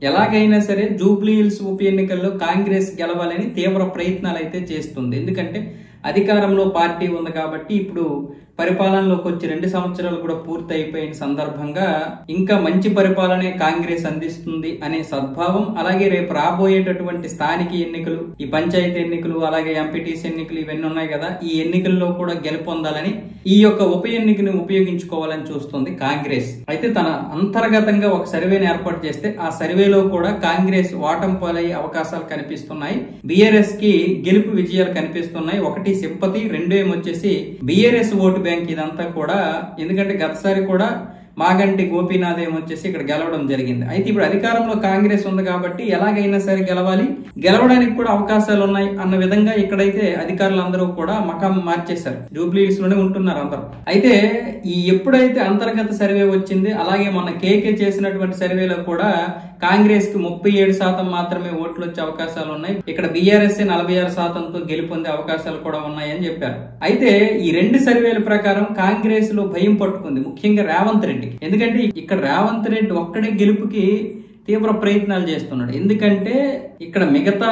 ఎలాగైనా సరే Jubilee hills ఉప ఎన్నికల్లో కాంగ్రెస్ గెలవాలని తీవ్ర ప్రయత్నాలు అయితే చేస్తుంది. ఎందుకంటే అధికారంలో పార్టీ ఉంది కాబట్టి ఇప్పుడు పరిపాలనలోకి వచ్చి 2 సంవత్సరాలు కూడా పూర్తి అయిపోయిన సందర్భంగా ఇంకా మంచి పరిపాలనే కాంగ్రెస్ అందిస్తుంది అనే సద్భావం, అలాగే రేపు రాబోయేటటువంటి స్థానిక ఎన్నికలు, ఈ పంచాయతీ ఎన్నికలు, అలాగే ఎంపీటీసీ ఎన్నికలు ఇవన్నీ ఉన్నాయి కదా, ఈ ఎన్నికల్లో కూడా గెలుపొందాలని ఈ యొక్క ఉప ఎన్నికను ఉపయోగించుకోవాలని చూస్తుంది కాంగ్రెస్. అయితే తన అంతర్గతంగా ఒక సర్వేని ఏర్పాటు చేస్తే ఆ సర్వేలో కూడా కాంగ్రెస్ ఓటమి పాలయ్యే అవకాశాలు కనిపిస్తున్నాయి. బీఆర్ఎస్ కి గెలుపు విజయాలు కనిపిస్తున్నాయి. ఒకటి సింపతి, రెండు ఏమొచ్చేసి బీఆర్ఎస్ ఓటు బ్యాంక్ ఇదంతా కూడా. ఎందుకంటే గతసారి కూడా మాగంటి గోపీనాథ్ ఏమొచ్చేసి ఇక్కడ గెలవడం జరిగింది. అయితే ఇప్పుడు అధికారంలో కాంగ్రెస్ ఉంది కాబట్టి ఎలాగైనా సరే గెలవాలి, గెలవడానికి కూడా అవకాశాలు ఉన్నాయి అన్న విధంగా ఇక్కడైతే అధికారులు అందరూ కూడా మకాం మార్చేశారు. జూబ్లీ హిల్స్ లోనే ఉంటున్నారు అందరూ. అయితే ఈ ఎప్పుడైతే అంతర్గత సర్వే వచ్చింది, అలాగే మొన్న కేకే చేసినటువంటి సర్వేలో కూడా కాంగ్రెస్ కి 37% మాత్రమే ఓట్లు వచ్చే అవకాశాలు ఉన్నాయి. ఇక్కడ బీఆర్ఎస్ 46%తో గెలుపొందే అవకాశాలు కూడా ఉన్నాయని చెప్పారు. అయితే ఈ 2 సర్వేల ప్రకారం కాంగ్రెస్ లో భయం పట్టుకుంది, ముఖ్యంగా రేవంత్ రెడ్డి. ఎందుకంటే ఇక్కడ రేవంత్ రెడ్డి ఒక్కడే గెలుపుకి తీవ్ర ప్రయత్నాలు చేస్తున్నాడు. ఎందుకంటే ఇక్కడ మిగతా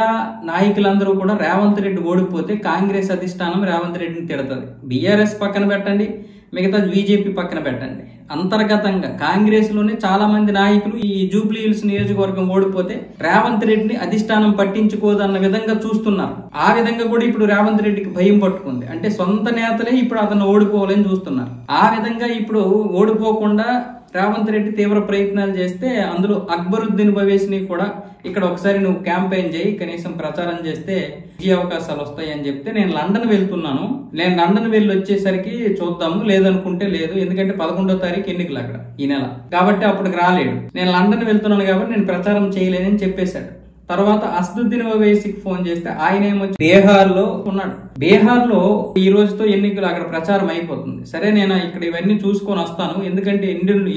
నాయకులందరూ కూడా రేవంత్ రెడ్డి ఓడిపోతే కాంగ్రెస్ అధిష్టానం రేవంత్ రెడ్డిని తిడుతుంది. బీఆర్ఎస్ పక్కన పెట్టండి, మిగతా బీజేపీ పక్కన పెట్టండి, అంతర్గతంగా కాంగ్రెస్ లోనే చాలా మంది నాయకులు ఈ జూబ్లీ హిల్స్ నియోజకవర్గం ఓడిపోతే రేవంత్ రెడ్డిని అధిష్టానం పట్టించుకోదన్న విధంగా చూస్తున్నారు. ఆ విధంగా కూడా ఇప్పుడు రేవంత్ రెడ్డికి భయం పట్టుకుంది. అంటే సొంత నేతలే ఇప్పుడు అతను ఓడిపోవాలని చూస్తున్నారు. ఆ విధంగా ఇప్పుడు ఓడిపోకుండా రేవంత్ రెడ్డి తీవ్ర ప్రయత్నాలు చేస్తే అందులో అక్బరుద్దీన్ ఓవైసీని కూడా ఇక్కడ ఒకసారి నువ్వు క్యాంపెయిన్ చేయి, కనీసం ప్రచారం చేస్తే విజయ అవకాశాలు వస్తాయి అని చెప్తే నేను లండన్ వెళ్తున్నాను, నేను లండన్ వెళ్ళి వచ్చేసరికి చూద్దాము, లేదనుకుంటే లేదు, ఎందుకంటే 11వ తారీఖు ఎన్నికలు అక్కడ ఈ నెల కాబట్టి అప్పటికి రాలేడు, నేను లండన్ వెళ్తున్నాను కాబట్టి నేను ప్రచారం చేయలేనని చెప్పేశాడు. తర్వాత అసదుద్దీన్ ఓవైసీకి ఫోన్ చేస్తే ఆయన ఏమొచ్చి బీహార్లో ఉన్నాడు. బీహార్లో ఈ రోజుతో ఎన్నికలు అక్కడ ప్రచారం అయిపోతుంది. సరే నేను ఇక్కడ ఇవన్నీ చూసుకొని వస్తాను, ఎందుకంటే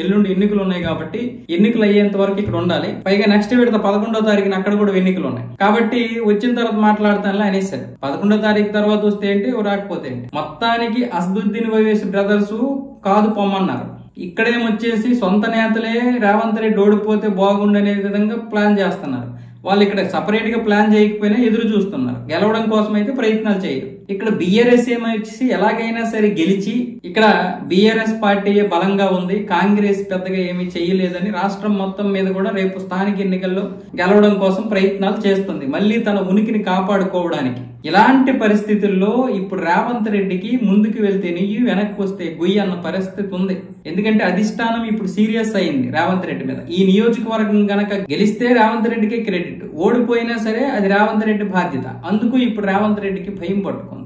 ఎల్లుండి ఎన్నికలు ఉన్నాయి కాబట్టి ఎన్నికలు అయ్యేంత వరకు ఇక్కడ ఉండాలి, పైగా నెక్స్ట్ విడత 11వ తారీఖున అక్కడ కూడా ఎన్నికలు ఉన్నాయి కాబట్టి వచ్చిన తర్వాత మాట్లాడతాను అనేసాడు. 11వ తారీఖు తర్వాత వస్తే ఏంటి, రాకపోతే ఏంటి. మొత్తానికి అసదుద్దీన్ ఓవైసీ బ్రదర్స్ కాదు పొమ్మన్నారు. ఇక్కడేమొచ్చేసి సొంత నేతలే రేవంత్ రెడ్డి ఓడిపోతే బాగుండనే విధంగా ప్లాన్ చేస్తున్నారు. వాళ్ళు ఇక్కడ సపరేట్ గా ప్లాన్ చేయకపోయినా ఎదురు చూస్తున్నారు, గెలవడం కోసం అయితే ప్రయత్నాలు చేయరు. ఇక్కడ బీఆర్ఎస్ ఏమొచ్చేసి ఎలాగైనా సరే గెలిచి, ఇక్కడ బీఆర్ఎస్ పార్టీ బలంగా ఉంది, కాంగ్రెస్ పెద్దగా ఏమీ చేయలేదని రాష్ట్రం మొత్తం మీద కూడా రేపు స్థానిక ఎన్నికల్లో గెలవడం కోసం ప్రయత్నాలు చేస్తుంది, మళ్ళీ తన ఉనికిని కాపాడుకోవడానికి. ఇలాంటి పరిస్థితుల్లో ఇప్పుడు రేవంత్ రెడ్డికి ముందుకు వెళ్తే నెయ్యి, వెనక్కి వస్తే గొయ్యి అన్న పరిస్థితి ఉంది. ఎందుకంటే అధిష్టానం ఇప్పుడు సీరియస్ అయింది రేవంత్ రెడ్డి మీద. ఈ నియోజకవర్గం గనక గెలిస్తే రేవంత్ రెడ్డికే క్రెడిట్, ఓడిపోయినా సరే అది రేవంత్ రెడ్డి బాధ్యత. అందుకు ఇప్పుడు రేవంత్ రెడ్డికి భయం పట్టుకుంది.